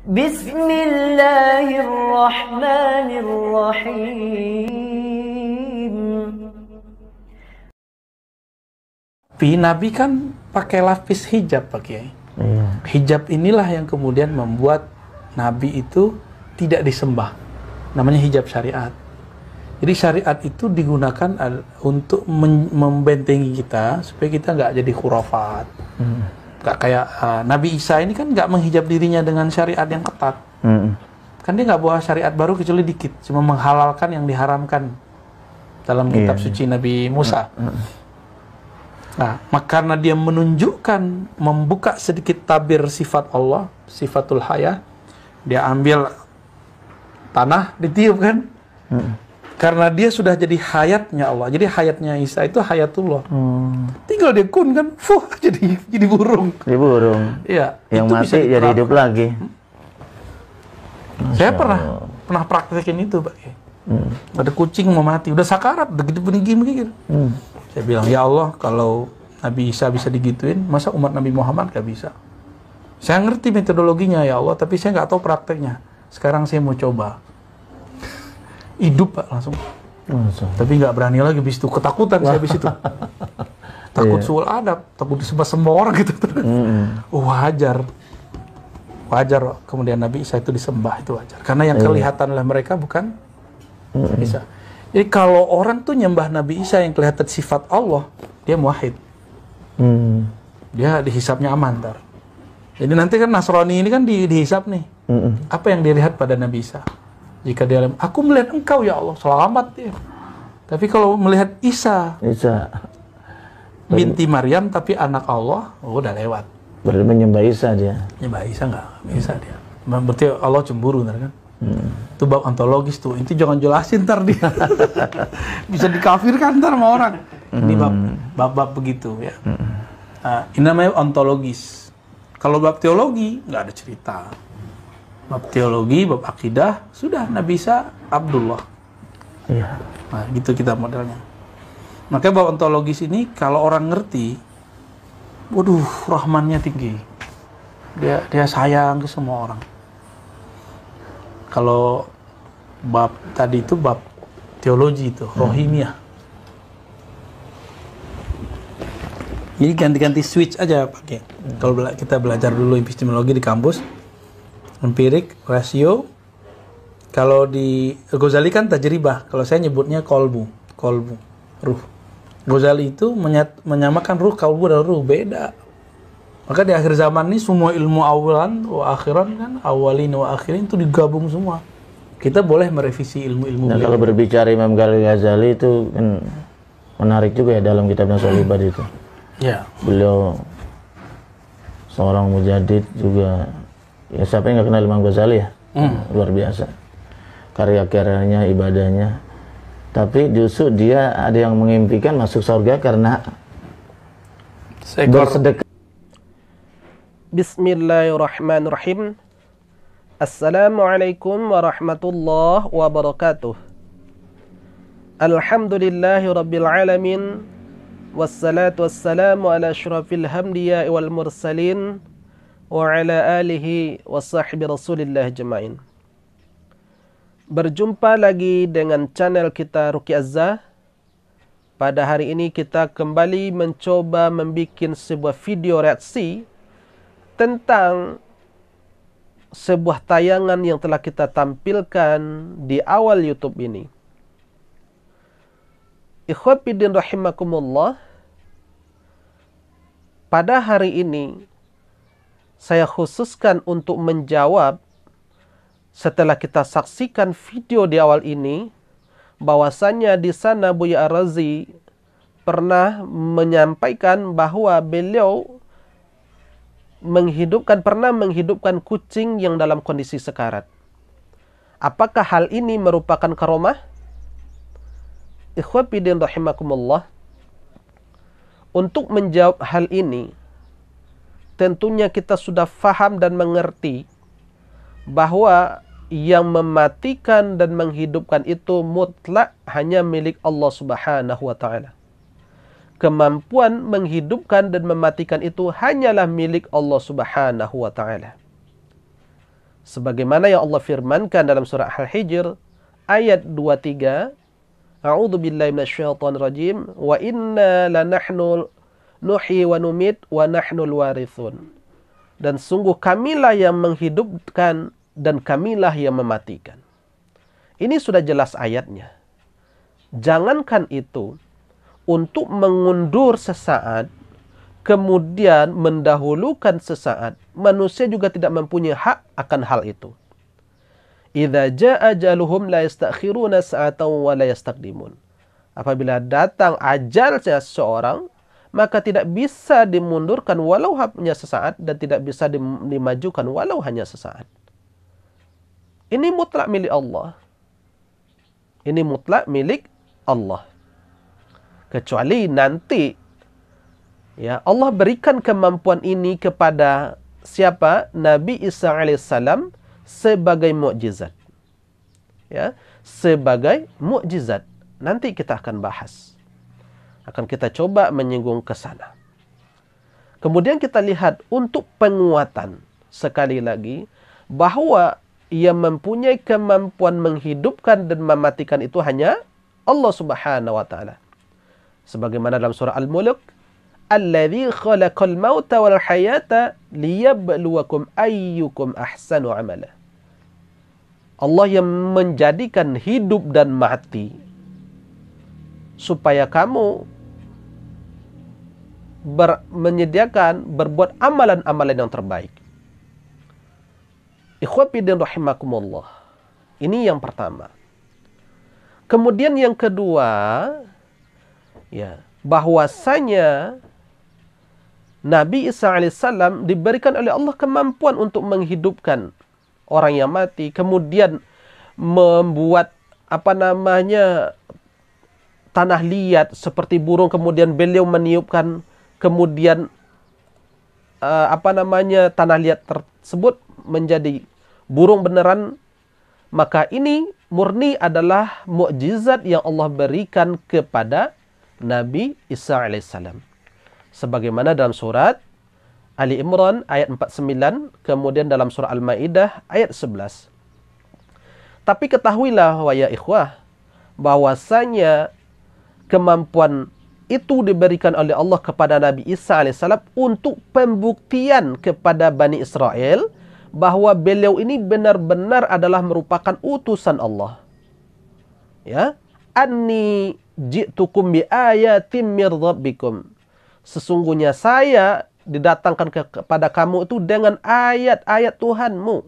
Bismillahirrahmanirrahim. Nabi kan pakai lapis hijab, Pak Kiai. Hijab inilah yang kemudian membuat Nabi itu tidak disembah. Namanya hijab syariat. Jadi syariat itu digunakan untuk membentengi kita supaya kita nggak jadi khurafat. Nggak kayak Nabi Isa ini kan nggak menghijab dirinya dengan syariat yang ketat. Kan dia nggak bawa syariat baru kecuali dikit, cuma menghalalkan yang diharamkan dalam kitab suci Nabi Musa. Nah, karena dia menunjukkan, membuka sedikit tabir sifat Allah, sifatul haya, dia ambil tanah, ditiup kan? Karena dia sudah jadi hayatnya Allah. Jadi hayatnya Isa itu hayatullah. Tinggal dia kun kan, jadi burung. Jadi burung. Iya. Yang itu mati jadi hidup lagi. Saya pernah praktekin itu, Pak. Ada kucing mau mati, udah sakarat, begitu begini. Saya bilang, ya Allah, kalau Nabi Isa bisa digituin, masa umat Nabi Muhammad gak bisa? Saya ngerti metodologinya, ya Allah, tapi saya nggak tahu prakteknya. Sekarang saya mau coba. Hidup, Pak, langsung. Tapi nggak berani lagi, habis itu ketakutan saya habis itu. Takut suul adab, takut disembah semua orang gitu. Wajar kemudian Nabi Isa itu disembah, itu wajar. Karena yang kelihatan oleh mereka bukan Isa. Jadi kalau orang tuh nyembah Nabi Isa yang kelihatan sifat Allah, dia muwahhid. Dia dihisapnya aman ntar. Jadi nanti kan Nasrani ini kan dihisap nih. Apa yang dilihat pada Nabi Isa? Jika dia aku melihat engkau ya Allah, selamat dia. Tapi kalau melihat Isa binti Maryam tapi anak Allah, udah lewat. Berarti menyembah Isa dia. Menyembah Isa nggak bisa dia. Berarti Allah cemburu kan? Itu bab ontologis tuh. Itu jangan jelasin ntar dia. Bisa dikafirkan ntar sama orang. Ini bab begitu ya. Ini namanya ontologis. Kalau bab teologi nggak ada cerita. Bab teologi, bab akidah, sudah Nabi Isa Abdullah. Nah, gitu kita modelnya. Makanya bab ontologis ini kalau orang ngerti, waduh, rahmannya tinggi. Dia sayang ke semua orang. Kalau bab tadi itu bab teologi itu, rohimiyah. Jadi ganti-ganti switch aja pakai. Kalau kita belajar dulu epistemologi di kampus, empirik, rasio. Kalau di Ghazali kan tajribah. Kalau saya nyebutnya kolbu, ruh. Ghazali itu menyamakan ruh, kalbu dan ruh beda. Maka di akhir zaman ini semua ilmu awalan wa akhiran kan, awalin wa akhirin itu digabung semua. Kita boleh merevisi ilmu-ilmu. Nah, kalau berbicara Imam Ghazali itu kan menarik juga ya dalam kitab Nasul Ibad itu. Ya. Beliau seorang mujadid juga. Ya siapa yang nggak kenal Imam Ghazali ya? Luar biasa. Karya-karyanya, ibadahnya. Tapi justru dia ada yang mengimpikan masuk surga karena bersedekah. Bismillahirrahmanirrahim. Assalamualaikum warahmatullahi wabarakatuh. Alhamdulillahi rabbil alamin. Wassalatu wassalamu ala asyrafil hamdiya wal mursalin wa ala alihi wa sahbi rasulillah jema'in. Berjumpa lagi dengan channel kita Ruqi Azza. Pada hari ini kita kembali mencoba membuat sebuah video reaksi tentang sebuah tayangan yang telah kita tampilkan di awal YouTube ini. Ikhwatiddin rahimakumullah. Pada hari ini saya khususkan untuk menjawab setelah kita saksikan video di awal ini, bahwasannya di sana Buya Ar-Razi pernah menyampaikan bahwa beliau pernah menghidupkan kucing yang dalam kondisi sekarat. Apakah hal ini merupakan karomah? Ikhwatiddin rahimakumullah. Untuk menjawab hal ini, tentunya kita sudah faham dan mengerti bahwa yang mematikan dan menghidupkan itu mutlak hanya milik Allah Subhanahu wa Ta'ala. Kemampuan menghidupkan dan mematikan itu hanyalah milik Allah Subhanahu wa Ta'ala. Sebagaimana yang Allah firmankan dalam surah Al-Hijr ayat 23, A'udzu billahi minasyaitonir rajim, wa inna lanahnu nuhyi wa numit wa nahnul warithun. Dan sungguh kamilah yang menghidupkan dan kamilah yang mematikan. Ini sudah jelas ayatnya. Jangankan itu, untuk mengundur sesaat, kemudian mendahulukan sesaat, manusia juga tidak mempunyai hak akan hal itu. Idza jaa ajaluhum la yastakhiruna sa'atan wa la yastaqdimun. Apabila datang ajalnya seseorang, maka tidak bisa dimundurkan walau hanya sesaat dan tidak bisa dimajukan walau hanya sesaat. Ini mutlak milik Allah. Ini mutlak milik Allah. Kecuali nanti ya Allah berikan kemampuan ini kepada siapa? Nabi Isa alaihissalam sebagai mukjizat. Ya, sebagai mukjizat. Nanti kita akan bahas. Akan kita coba menyinggung ke sana. Kemudian kita lihat untuk penguatan sekali lagi bahwa yang mempunyai kemampuan menghidupkan dan mematikan itu hanya Allah Subhanahu wa taala. Sebagaimana dalam surah Al-Mulk, "Alladzi khalaqal mauta wal hayata liyabluwakum ayyukum ahsanu amala." Allah yang menjadikan hidup dan mati supaya kamu menyediakan berbuat amalan-amalan yang terbaik. Ikhwatiddin rahimakumullah. Ini yang pertama. Kemudian yang kedua, ya, bahwasanya Nabi Isa alaihissalam diberikan oleh Allah kemampuan untuk menghidupkan orang yang mati, kemudian membuat tanah liat seperti burung, kemudian beliau meniupkan, kemudian tanah liat tersebut menjadi burung beneran. Maka ini murni adalah mukjizat yang Allah berikan kepada Nabi Isa alaihissalam. Sebagaimana dalam surat Ali Imran ayat 49, kemudian dalam surah Al-Maidah ayat 11. Tapi ketahuilah wahai ikhwah, bahwasanya kemampuan itu diberikan oleh Allah kepada Nabi Isa alaihissalam untuk pembuktian kepada Bani Israel bahwa beliau ini benar-benar adalah merupakan utusan Allah. Ya, anni ji'tukum bi ayatin mir rabbikum. Sesungguhnya saya didatangkan kepada kamu itu dengan ayat-ayat Tuhanmu.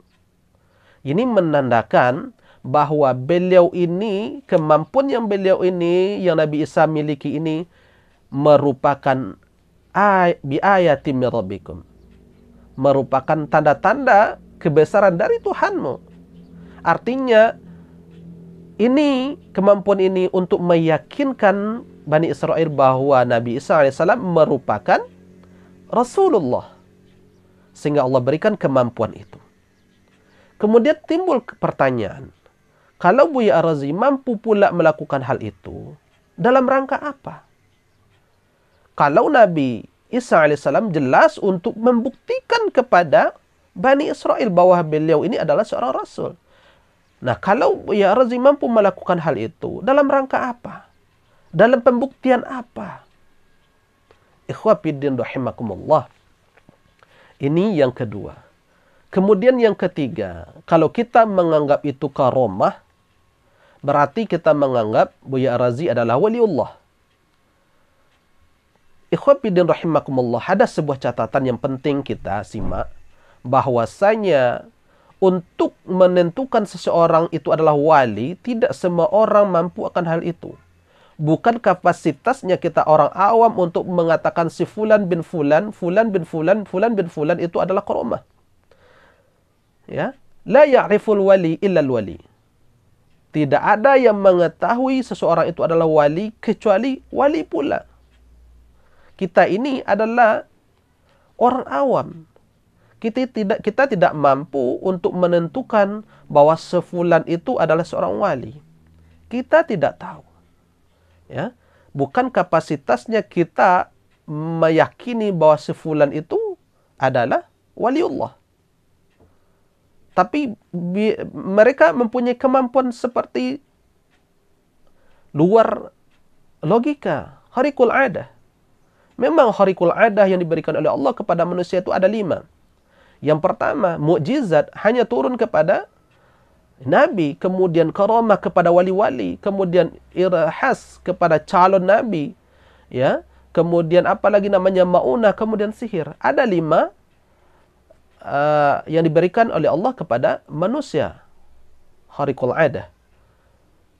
Ini menandakan bahwa beliau ini, kemampuan yang beliau ini, yang Nabi Isa miliki ini, merupakan bi ayatin mir rabbikum. Merupakan tanda-tanda kebesaran dari Tuhanmu. Artinya, ini kemampuan ini untuk meyakinkan Bani Israel bahwa Nabi Isa alaihissalam merupakan Rasulullah. Sehingga Allah berikan kemampuan itu. Kemudian timbul pertanyaan, kalau Buya Ar-Razi mampu pula melakukan hal itu, dalam rangka apa? Kalau Nabi Isa alaihissalam jelas untuk membuktikan kepada Bani Israel bahwa beliau ini adalah seorang Rasul. Nah, kalau Buya Ar-Razi mampu melakukan hal itu, dalam rangka apa? Dalam pembuktian apa? Ikhwafiddin rahimakumullah. Ini yang kedua. Kemudian yang ketiga, kalau kita menganggap itu karomah, berarti kita menganggap Buya Ar-Razi adalah waliullah. Ikhwafiddin rahimakumullah, ada sebuah catatan yang penting kita simak, bahwasanya untuk menentukan seseorang itu adalah wali, tidak semua orang mampu akan hal itu. Bukan kapasitasnya kita orang awam untuk mengatakan si fulan bin fulan, fulan bin fulan, fulan bin fulan itu adalah karomah. Ya, la ya'riful wali illa wali. Tidak ada yang mengetahui seseorang itu adalah wali kecuali wali pula. Kita ini adalah orang awam. Kita tidak mampu untuk menentukan bahwa sefulan itu adalah seorang wali. Kita tidak tahu. Ya, bukan kapasitasnya kita meyakini bahwa sefulan itu adalah waliullah. Tapi mereka mempunyai kemampuan seperti luar logika, kharikul adah. Memang kharikul adah yang diberikan oleh Allah kepada manusia itu ada 5. Yang pertama, mukjizat hanya turun kepada Nabi, kemudian karamah kepada wali-wali, kemudian irhas kepada calon Nabi, ya, kemudian apalagi namanya maunah, kemudian sihir. Ada 5 yang diberikan oleh Allah kepada manusia, kharikul adah.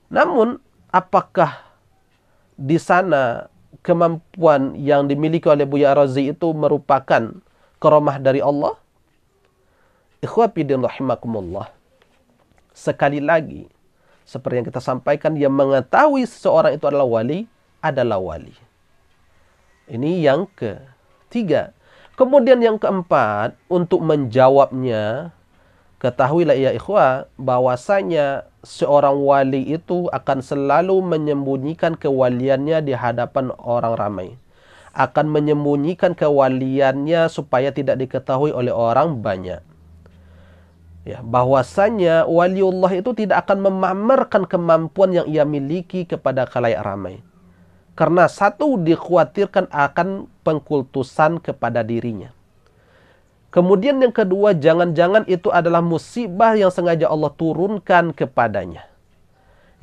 Namun, apakah di sana kemampuan yang dimiliki oleh Buya Ar-Razi itu merupakan karamah dari Allah? Ikhwafidin rahimakumullah. Sekali lagi, seperti yang kita sampaikan, yang mengetahui seseorang itu adalah wali. Ini yang ketiga. Kemudian yang keempat, untuk menjawabnya, ketahuilah ya ikhwah, bahwasanya seorang wali itu akan selalu menyembunyikan kewaliannya di hadapan orang ramai. Akan menyembunyikan kewaliannya supaya tidak diketahui oleh orang banyak. Ya, bahwasanya waliullah itu tidak akan memamerkan kemampuan yang ia miliki kepada khalayak ramai. Karena satu, dikhawatirkan akan pengkultusan kepada dirinya. Kemudian yang kedua, jangan-jangan itu adalah musibah yang sengaja Allah turunkan kepadanya.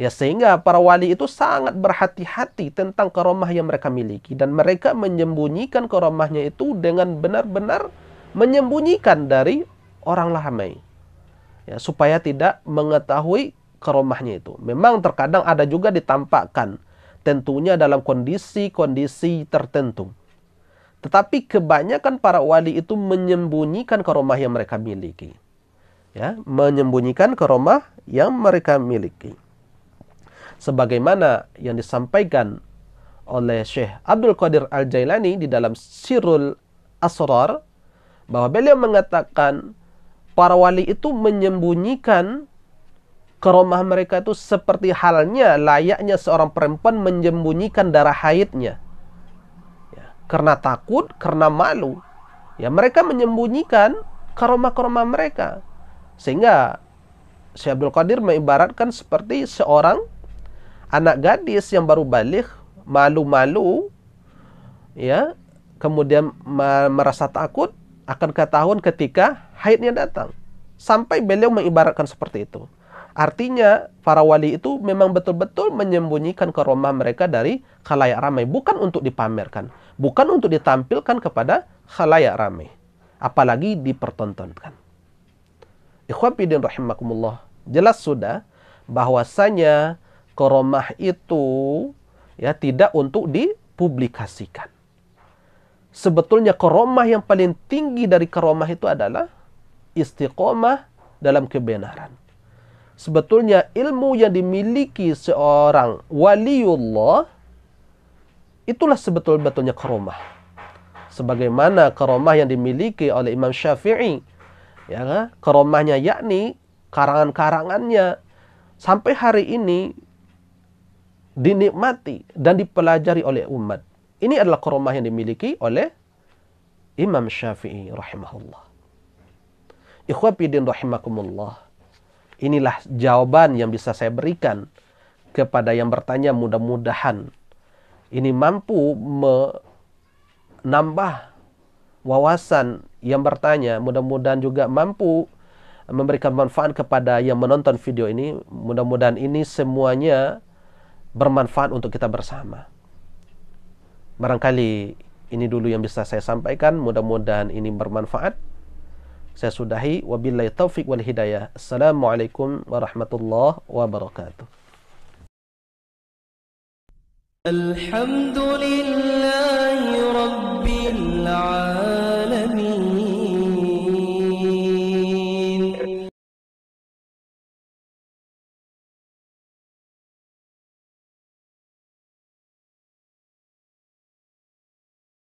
Ya, sehingga para wali itu sangat berhati-hati tentang karamah yang mereka miliki. Dan mereka menyembunyikan karamahnya itu dengan benar-benar menyembunyikan dari orang ramai. Ya, supaya tidak mengetahui karamahnya itu. Memang terkadang ada juga ditampakkan, tentunya dalam kondisi-kondisi tertentu. Tetapi kebanyakan para wali itu menyembunyikan karamah yang mereka miliki. Ya, menyembunyikan karamah yang mereka miliki. Sebagaimana yang disampaikan oleh Syekh Abdul Qadir Al-Jailani di dalam Sirrul Asrar, bahwa beliau mengatakan para wali itu menyembunyikan karamah mereka itu seperti halnya layaknya seorang perempuan menyembunyikan darah haidnya. Karena takut, karena malu, ya mereka menyembunyikan karamah-karamah mereka. Sehingga Syekh Abdul Qadir mengibaratkan seperti seorang anak gadis yang baru baligh, malu-malu, ya, kemudian merasa takut akan ketahuan ketika haidnya datang. Sampai beliau mengibaratkan seperti itu. Artinya para wali itu memang betul-betul menyembunyikan karamah mereka dari khalayak ramai, bukan untuk dipamerkan, bukan untuk ditampilkan kepada khalayak ramai, apalagi dipertontonkan. Ikhwafidin rahimakumullah, jelas sudah bahwasanya karamah itu ya tidak untuk dipublikasikan. Sebetulnya karamah yang paling tinggi dari karamah itu adalah istiqomah dalam kebenaran. Sebetulnya ilmu yang dimiliki seorang waliullah itulah sebetul-betulnya karamah. Sebagaimana karamah yang dimiliki oleh Imam Syafi'i, ya, karamahnya yakni karangan-karangannya sampai hari ini dinikmati dan dipelajari oleh umat. Ini adalah karamah yang dimiliki oleh Imam Syafi'i rahimahullah. Ikhwafidin rahimakumullah. Inilah jawaban yang bisa saya berikan kepada yang bertanya. Mudah-mudahan ini mampu menambah wawasan yang bertanya. Mudah-mudahan juga mampu memberikan manfaat kepada yang menonton video ini. Mudah-mudahan ini semuanya bermanfaat untuk kita bersama. Barangkali ini dulu yang bisa saya sampaikan. Mudah-mudahan ini bermanfaat. Saya sudahi, wabillahi taufiq wal hidayah. Assalamualaikum warahmatullahi wabarakatuh. Alhamdulillahi rabbil alamin.